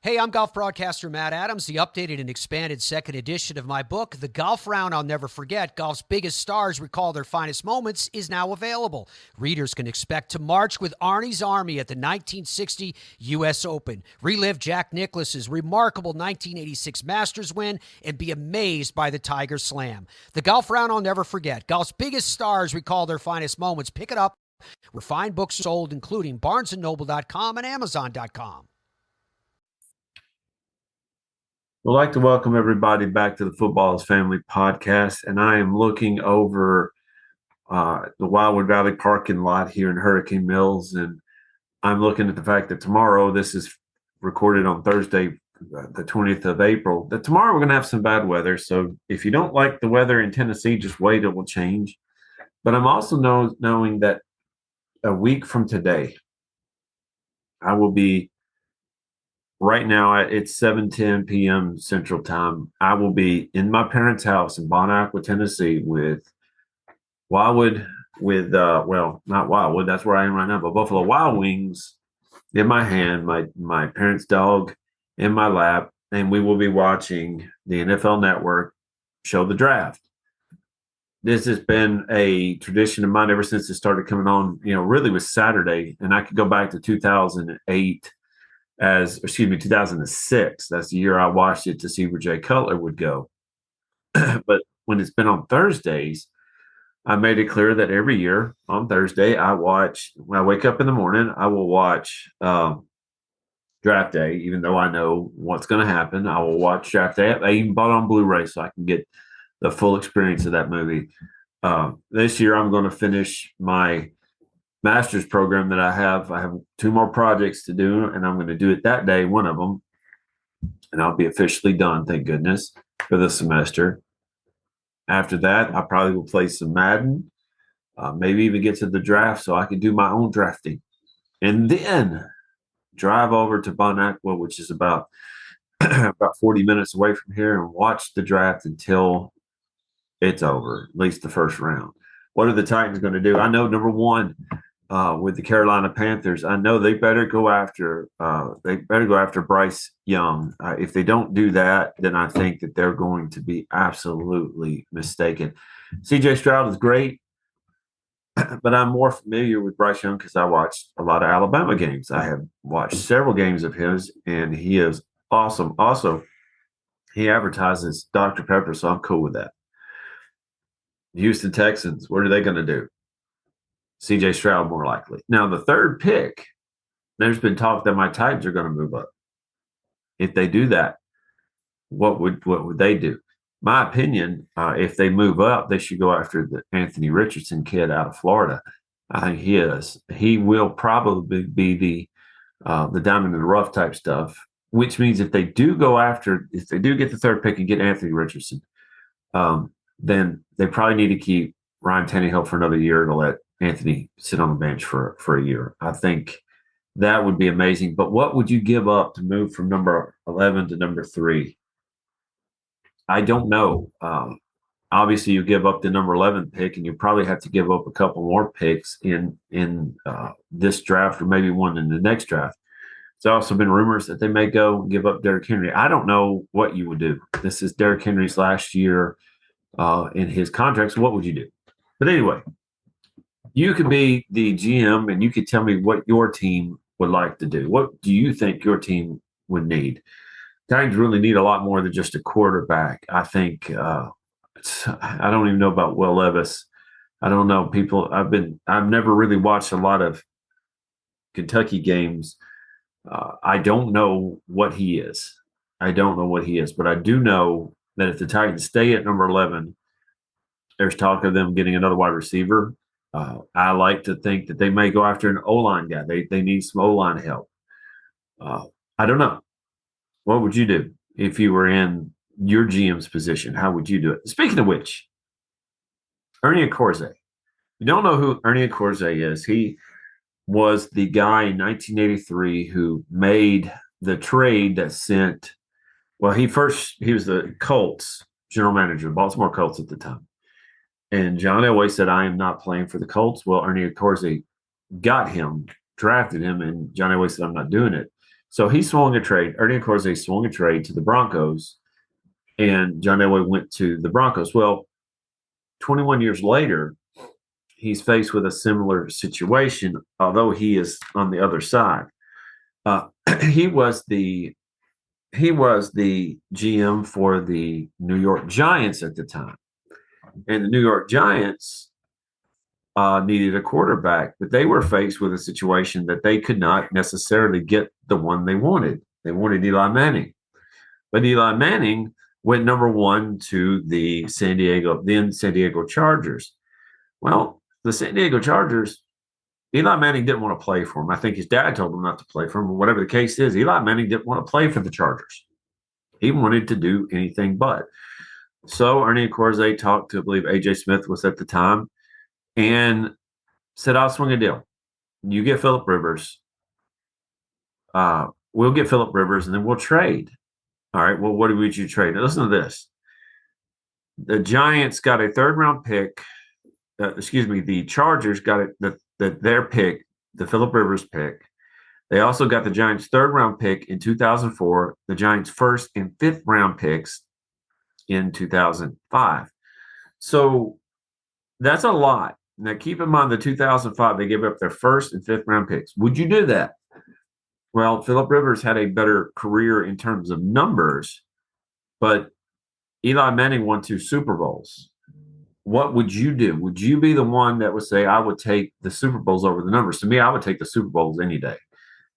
Hey, I'm golf broadcaster Matt Adams. The updated and expanded second edition of my book, The Golf Round I'll Never Forget, Golf's Biggest Stars Recall Their Finest Moments, is now available. Readers can expect to march with Arnie's Army at the 1960 U.S. Open, relive Jack Nicklaus's remarkable 1986 Masters win, and be amazed by the Tiger Slam. The Golf Round I'll Never Forget, Golf's Biggest Stars Recall Their Finest Moments. Pick it up where fine books are sold, including BarnesandNoble.com and Amazon.com. We'd like to welcome everybody back to the Football is Family podcast, and I am looking over the Wildwood Valley parking lot here in Hurricane Mills, and I'm looking at the fact that tomorrow, this is recorded on Thursday, the 20th of April, that tomorrow we're going to have some bad weather. So if you don't like the weather in Tennessee, just wait, it will change. But I'm also knowing that a week from today, I will be right now, it's 7:10 p.m. Central Time. I will be in my parents' house in Bon Aqua, Tennessee, with Wildwood, not Wildwood, that's where I am right now, but Buffalo Wild Wings in my hand, my parents' dog in my lap, and we will be watching the NFL Network show the draft. This has been a tradition of mine ever since it started coming on, really was Saturday, and I could go back to 2008. 2006. That's the year I watched it to see where Jay Cutler would go. But when it's been on Thursdays, I made it clear that every year on Thursday, when I wake up in the morning, I will watch Draft Day, even though I know what's going to happen. I will watch Draft Day. I even bought it on Blu-ray so I can get the full experience of that movie. This year, I'm going to finish my master's program that I have 2 more projects to do, and I'm going to do it that day, one of them, and I'll be officially done, thank goodness, for the semester. After that, I probably will play some Madden, maybe even get to the draft so I can do my own drafting, and then drive over to Bon Aqua, which is about 40 minutes away from here, and watch the draft until it's over, at least the first round. What are the Titans going to do? I know, number one, with the Carolina Panthers, I know they better go after Bryce Young. If they don't do that, then I think that they're going to be absolutely mistaken. C.J. Stroud is great, but I'm more familiar with Bryce Young because I watched a lot of Alabama games. I have watched several games of his, and he is awesome. Also, he advertises Dr. Pepper, so I'm cool with that. Houston Texans, what are they going to do? C.J. Stroud more likely. Now, the third pick, there's been talk that my Titans are going to move up. If they do that, what would they do? My opinion, if they move up, they should go after the Anthony Richardson kid out of Florida. I think he will probably be the diamond in the rough type stuff, which means if they do get the third pick and get Anthony Richardson, then they probably need to keep Ryan Tannehill for another year to let Anthony sit on the bench for a year. I think that would be amazing. But what would you give up to move from number 11 to number 3? I don't know. Obviously, you give up the number 11 pick, and you probably have to give up a couple more picks in this draft or maybe one in the next draft. There's also been rumors that they may go and give up Derrick Henry. I don't know what you would do. This is Derrick Henry's last year in his contract. So what would you do? But anyway, you could be the GM and you could tell me what your team would like to do. What do you think your team would need? Titans really need a lot more than just a quarterback. I think I don't even know about Will Levis. I don't know people. I've never really watched a lot of Kentucky games. I don't know what he is. But I do know that if the Titans stay at number 11, there's talk of them getting another wide receiver. I like to think that they may go after an O-line guy. They need some O-line help. I don't know. What would you do if you were in your GM's position? How would you do it? Speaking of which, Ernie Accorsi. You don't know who Ernie Accorsi is. He was the guy in 1983 who made the trade that sent – well, he was the Colts general manager, Baltimore Colts at the time. And John Elway said, I am not playing for the Colts. Well, Ernie Accorsi got him, drafted him, and John Elway said, I'm not doing it. So he swung a trade. Ernie Accorsi swung a trade to the Broncos, and John Elway went to the Broncos. Well, 21 years later, he's faced with a similar situation, although he is on the other side. Uh, he was the GM for the New York Giants at the time, and the New York Giants needed a quarterback, but they were faced with a situation that they could not necessarily get the one they wanted. They wanted Eli Manning, but Eli Manning went number one to the San Diego Chargers. Well, the San Diego Chargers, Eli Manning didn't want to play for him. I think his dad told him not to play for him, or whatever the case is. Eli Manning didn't want to play for the Chargers. He wanted to do anything but. So Ernie Accorsi talked to, I believe AJ Smith was at the time, and said, I'll swing a deal. You get Phillip Rivers. We'll get Phillip Rivers, and then we'll trade. All right, well, what would you trade? Now, listen to this. The Giants got a third-round pick. The Chargers got their pick, the Phillip Rivers pick. They also got the Giants' third-round pick in 2004, the Giants' first and fifth-round picks in 2005. So that's a lot. Now, keep in mind the 2005, they gave up their first and fifth-round picks. Would you do that? Well, Phillip Rivers had a better career in terms of numbers, but Eli Manning won 2 Super Bowls. What would you do? Would you be the one that would say, I would take the Super Bowls over the numbers? To me, I would take the Super Bowls any day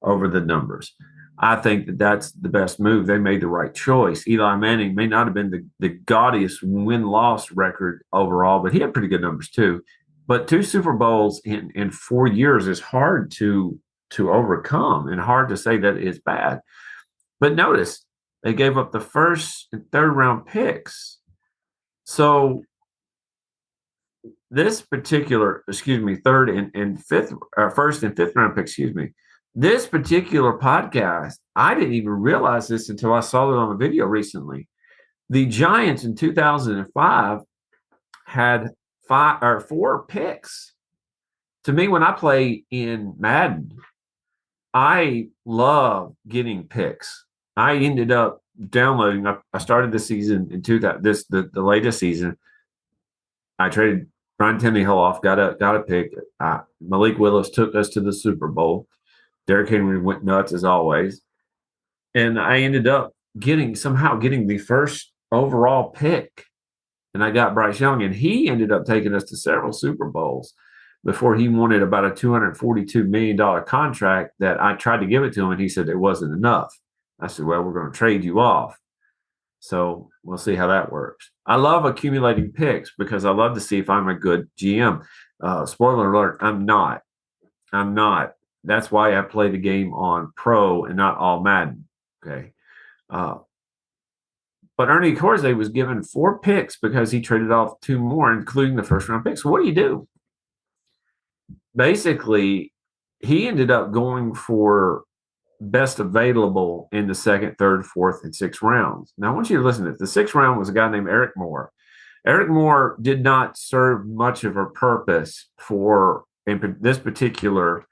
over the numbers. I think that that's the best move. They made the right choice. Eli Manning may not have been the gaudiest win-loss record overall, but he had pretty good numbers too. But 2 Super Bowls in 4 years is hard to overcome and hard to say that it's bad. But notice, they gave up the first and third round picks. So this particular, third and fifth, first and fifth round pick, this particular podcast, I didn't even realize this until I saw it on a video recently. The Giants in 2005 had 4 picks. To me, when I play in Madden, I love getting picks. I ended up downloading. I started the season in the latest season. I traded Brian Tannehill off, got a pick. Malik Willis took us to the Super Bowl. Derrick Henry went nuts as always, and I ended up getting the first overall pick, and I got Bryce Young, and he ended up taking us to several Super Bowls before he wanted about a $242 million contract that I tried to give it to him, and he said it wasn't enough. I said, well, we're going to trade you off. So we'll see how that works. I love accumulating picks because I love to see if I'm a good GM. Spoiler alert, I'm not. That's why I play the game on Pro and not all Madden. Okay. But Ernie Accorsi was given 4 picks because he traded off 2 more, including the first round picks. So what do you do? Basically, he ended up going for best available in the second, third, fourth, and sixth rounds. Now, I want you to listen to this. The 6th round was a guy named Eric Moore. Eric Moore did not serve much of a purpose for in this particular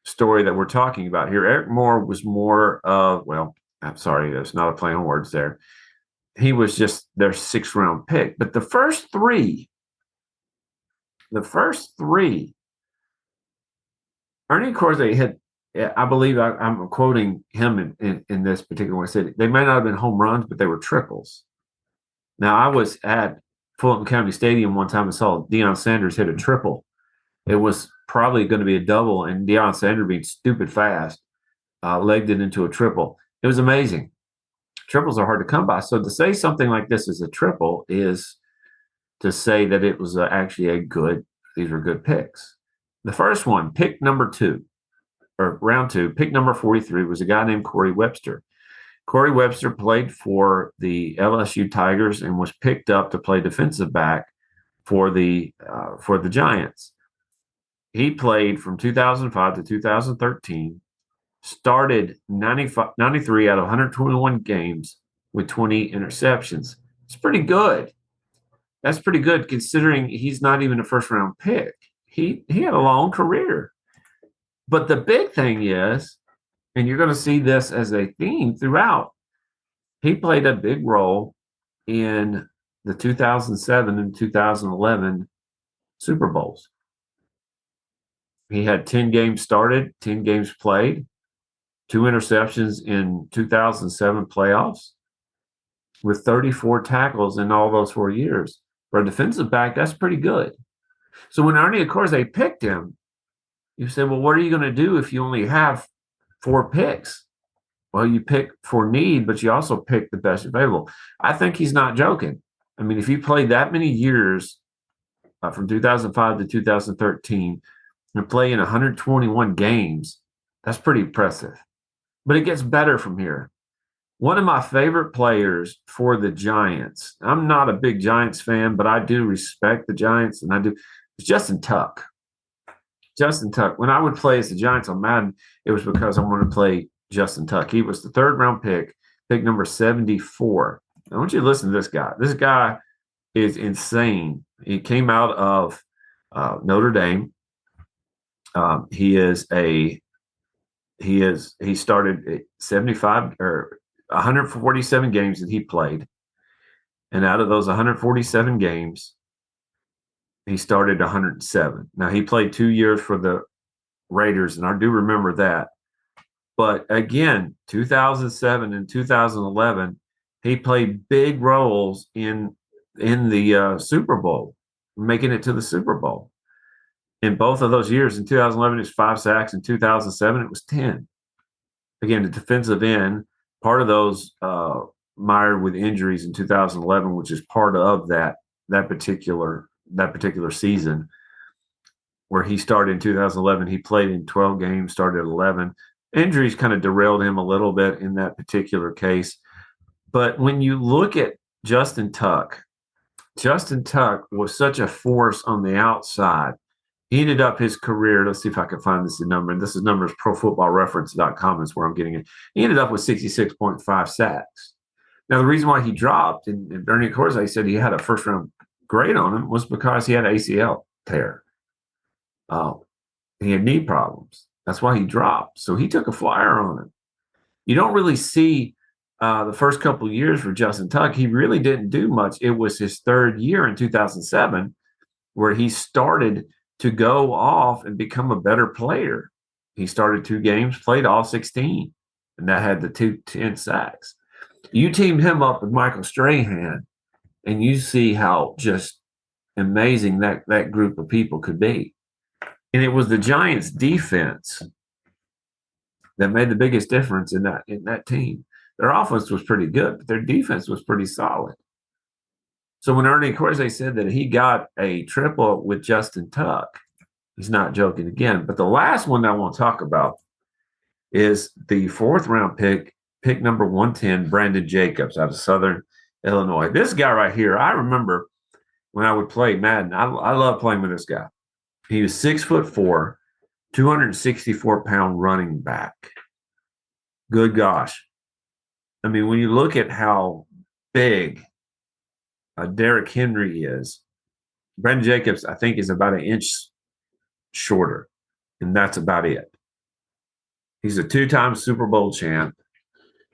story that we're talking about here. Eric Moore was more of, well, I'm sorry, there's not a play on words there. He was just their 6th round pick. But the first three, Ernie Accorsi had, I believe I'm quoting him in this particular one. He said they may not have been home runs, but they were triples. Now, I was at Fulton County Stadium one time and saw Deion Sanders hit a triple. It was probably going to be a double, and Deion Sanders, being stupid fast, legged it into a triple. It was amazing. Triples are hard to come by. So to say something like this is a triple is to say that it was actually these were good picks. The first one, pick number 2, or round 2, pick number 43 was a guy named Corey Webster. Corey Webster played for the LSU Tigers and was picked up to play defensive back for the Giants. He played from 2005 to 2013, started 93 out of 121 games with 20 interceptions. It's pretty good. That's pretty good considering he's not even a first-round pick. He had a long career. But the big thing is, and you're going to see this as a theme throughout. He played a big role in the 2007 and 2011 Super Bowls. He had 10 games started, 10 games played, 2 interceptions in 2007 playoffs with 34 tackles in all those 4 years. For a defensive back, that's pretty good. So when Ernie, of course, they picked him, you said, well, what are you going to do if you only have 4 picks? Well, you pick for need, but you also pick the best available. I think he's not joking. I mean, if you played that many years from 2005 to 2013 and play in 121 games, that's pretty impressive. But it gets better from here. One of my favorite players for the Giants, I'm not a big Giants fan, but I do respect the Giants, and I do, it's Justin Tuck. Justin Tuck. When I would play as the Giants on Madden, it was because I wanted to play Justin Tuck. He was the 3rd-round pick number 74. I want you to listen to this guy. This guy is insane. He came out of Notre Dame. He started 75 or 147 games that he played. And out of those 147 games, he started 107. Now, he played 2 years for the Raiders, and I do remember that. But again, 2007 and 2011, he played big roles in the Super Bowl, making it to the Super Bowl. In both of those years, in 2011, it was 5 sacks. In 2007, it was 10. Again, the defensive end, part of those mired with injuries in 2011, which is part of that particular season, where he started in 2011. He played in 12 games, started 11. Injuries kind of derailed him a little bit in that particular case. But when you look at Justin Tuck was such a force on the outside. He ended up his career, let's see if I can find this number, and this is numbers profootballreference.com is where I'm getting it. He ended up with 66.5 sacks. Now, the reason why he dropped, and Bernie Corze said he had a first-round grade on him, was because he had an ACL tear. He had knee problems. That's why he dropped. So he took a flyer on him. You don't really see the first couple of years for Justin Tuck. He really didn't do much. It was his 3rd year in 2007 where he started to go off and become a better player. He started 2 games, played all 16, and that had the 10 sacks. You teamed him up with Michael Strahan, and you see how just amazing that group of people could be. And it was the Giants' defense that made the biggest difference in that team. Their offense was pretty good, but their defense was pretty solid. So when Ernie Corze said that he got a triple with Justin Tuck, he's not joking again. But the last one that I want to talk about is the 4th-round pick number 110, Brandon Jacobs out of Southern Illinois. This guy right here, I remember when I would play Madden. I love playing with this guy. He was 6'4", 264-pound running back. Good gosh. I mean, when you look at how big Derrick Henry is, Brandon Jacobs, I think, is about an inch shorter, and that's about it. He's a 2-time Super Bowl champ.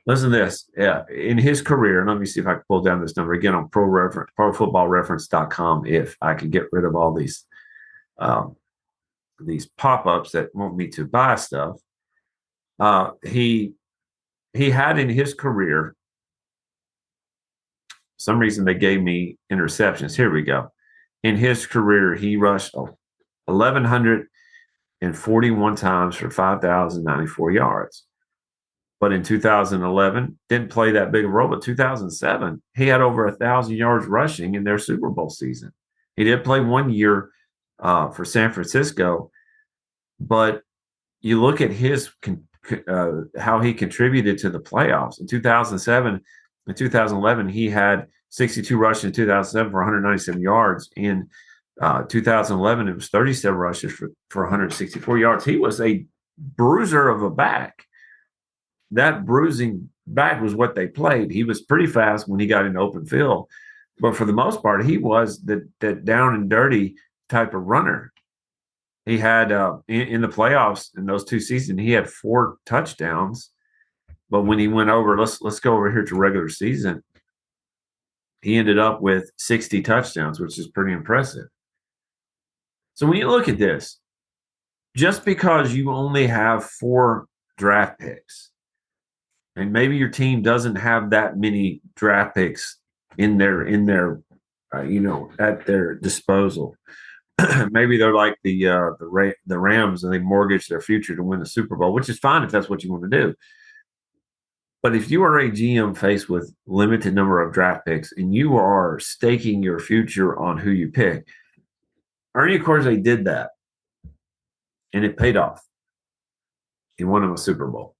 Listen to this. Yeah, in his career, and let me see if I can pull down this number again on profootballreference.com if I can get rid of all these pop-ups that want me to buy stuff. He had in his career, some reason they gave me interceptions. Here we go. In his career, he rushed 1,141 times for 5,094 yards. But in 2011, didn't play that big a role. But 2007, he had over 1,000 yards rushing in their Super Bowl season. He did play 1 year for San Francisco, but you look at his how he contributed to the playoffs. In 2007 and 2011, he had 62 rushes in 2007 for 197 yards. In 2011, it was 37 rushes for 164 yards. He was a bruiser of a back. That bruising back was what they played. He was pretty fast when he got in open field, but for the most part, he was that down and dirty type of runner. He had in the playoffs in those 2 seasons, he had 4 touchdowns. But when he went over, let's go over here to regular season. He ended up with 60 touchdowns, which is pretty impressive. So when you look at this, just because you only have 4 draft picks, and maybe your team doesn't have that many draft picks in their at their disposal. Maybe they're like the Rams and they mortgage their future to win the Super Bowl, which is fine if that's what you want to do. But if you are a GM faced with limited number of draft picks and you are staking your future on who you pick, Ernie Accorsi did that, and it paid off. He won him a Super Bowl.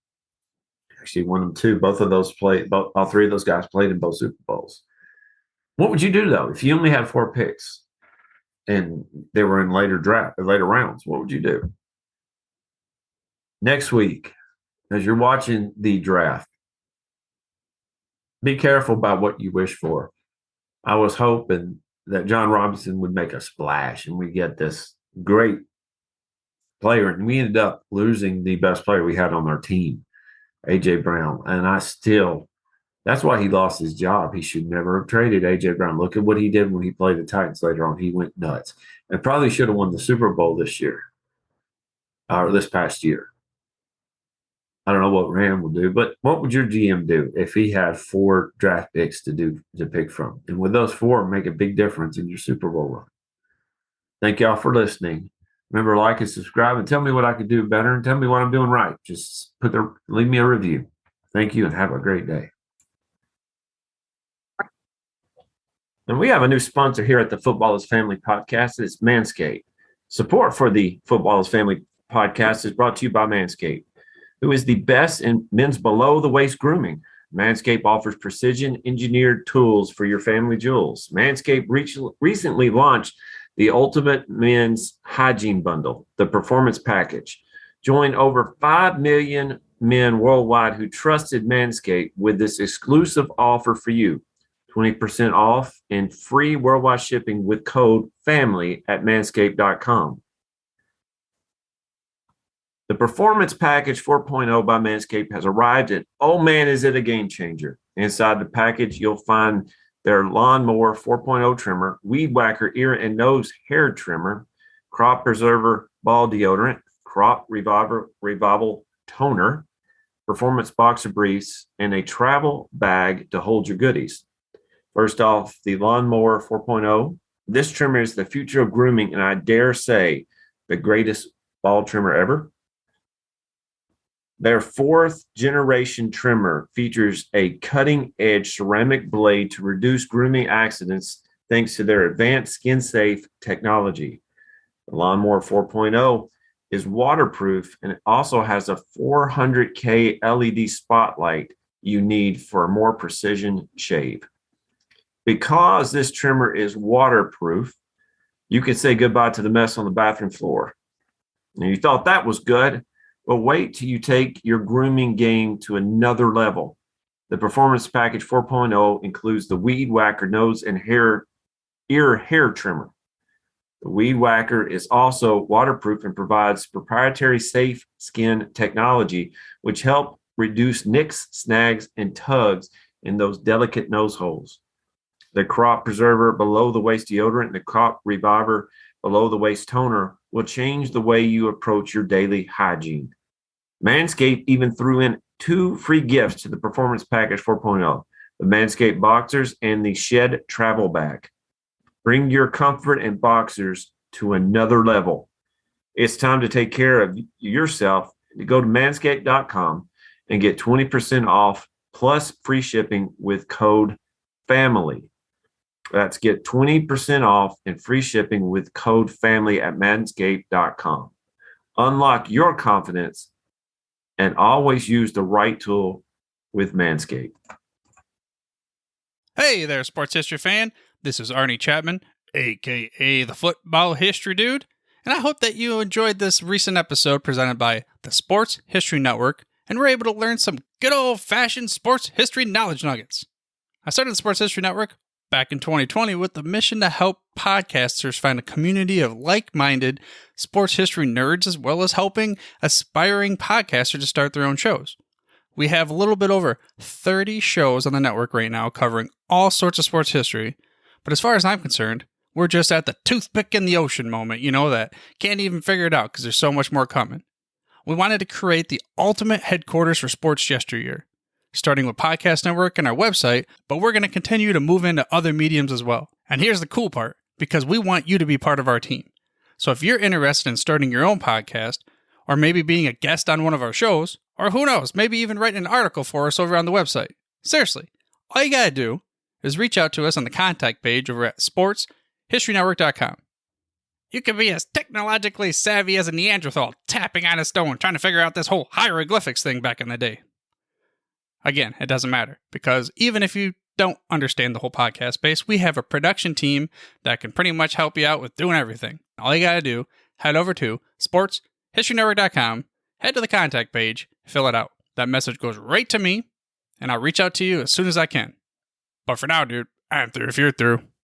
Actually, won them 2. Both of those played. All 3 of those guys played in both Super Bowls. What would you do though if you only had 4 picks and they were in later rounds? What would you do? Next week, as you're watching the draft, be careful about what you wish for. I was hoping that John Robinson would make a splash and we get this great player, and we ended up losing the best player we had on our team, A.J. Brown. And that's why he lost his job. He should never have traded A.J. Brown. Look at what he did when he played the Titans later on. He went nuts and probably should have won the Super Bowl this year or this past year. I don't know what Ram will do, but what would your GM do if he had 4 draft picks to pick from? And would those 4 make a big difference in your Super Bowl run? Thank y'all for listening. Remember, like and subscribe and tell me what I could do better and tell me what I'm doing right. Just leave me a review. Thank you and have a great day. And we have a new sponsor here at the Football is Family podcast. It's Manscaped. Support for the Football is Family podcast is brought to you by Manscaped, who is the best in men's below-the-waist grooming. Manscaped offers precision-engineered tools for your family jewels. Manscaped recently launched the Ultimate Men's Hygiene Bundle, the Performance Package. Join over 5 million men worldwide who trusted Manscaped with this exclusive offer for you. 20% off and free worldwide shipping with code FAMILY at manscaped.com. The Performance Package 4.0 by Manscaped has arrived, and oh man, is it a game changer. Inside the package, you'll find their Lawnmower 4.0 trimmer, Weed Whacker ear and nose hair trimmer, Crop Preserver ball deodorant, Crop Revival toner, Performance boxer briefs, and a travel bag to hold your goodies. First off, the Lawnmower 4.0. This trimmer is the future of grooming, and I dare say the greatest ball trimmer ever. Their 4th generation trimmer features a cutting-edge ceramic blade to reduce grooming accidents thanks to their advanced skin-safe technology. The Lawnmower 4.0 is waterproof, and it also has a 400K LED spotlight you need for a more precision shave. Because this trimmer is waterproof, you can say goodbye to the mess on the bathroom floor. Now, you thought that was good, but wait till you take your grooming game to another level. The Performance Package 4.0 includes the Weed Whacker nose and ear hair trimmer. The Weed Whacker is also waterproof and provides proprietary safe skin technology, which help reduce nicks, snags, and tugs in those delicate nose holes. The Crop Preserver below-the-waist deodorant and the Crop Reviver below-the-waist toner will change the way you approach your daily hygiene. Manscaped even threw in 2 free gifts to the Performance Package 4.0, the Manscaped Boxers and the Shed Travel Bag. Bring your comfort and boxers to another level. It's time to take care of yourself. Go to manscaped.com and get 20% off plus free shipping with code FAMILY. That's get 20% off and free shipping with code FAMILY at manscaped.com. Unlock your confidence and always use the right tool with Manscaped. Hey there, sports history fan. This is Arnie Chapman, a.k.a. the Football History Dude, and I hope that you enjoyed this recent episode presented by the Sports History Network and were able to learn some good old-fashioned sports history knowledge nuggets. I started the Sports History Network back in 2020 with the mission to help podcasters find a community of like-minded sports history nerds, as well as helping aspiring podcasters to start their own shows. We have a little bit over 30 shows on the network right now covering all sorts of sports history, but as far as I'm concerned, we're just at the toothpick in the ocean moment, that can't even figure it out because there's so much more coming. We wanted to create the ultimate headquarters for sports yesteryear, starting with Podcast Network and our website, but we're going to continue to move into other mediums as well. And here's the cool part, because we want you to be part of our team. So if you're interested in starting your own podcast, or maybe being a guest on one of our shows, or who knows, maybe even writing an article for us over on the website. Seriously, all you got to do is reach out to us on the contact page over at sportshistorynetwork.com. You can be as technologically savvy as a Neanderthal tapping on a stone trying to figure out this whole hieroglyphics thing back in the day. Again, it doesn't matter, because even if you don't understand the whole podcast space, we have a production team that can pretty much help you out with doing everything. All you got to do, head over to sportshistorynetwork.com, head to the contact page, fill it out. That message goes right to me, and I'll reach out to you as soon as I can. But for now, dude, I'm through if you're through.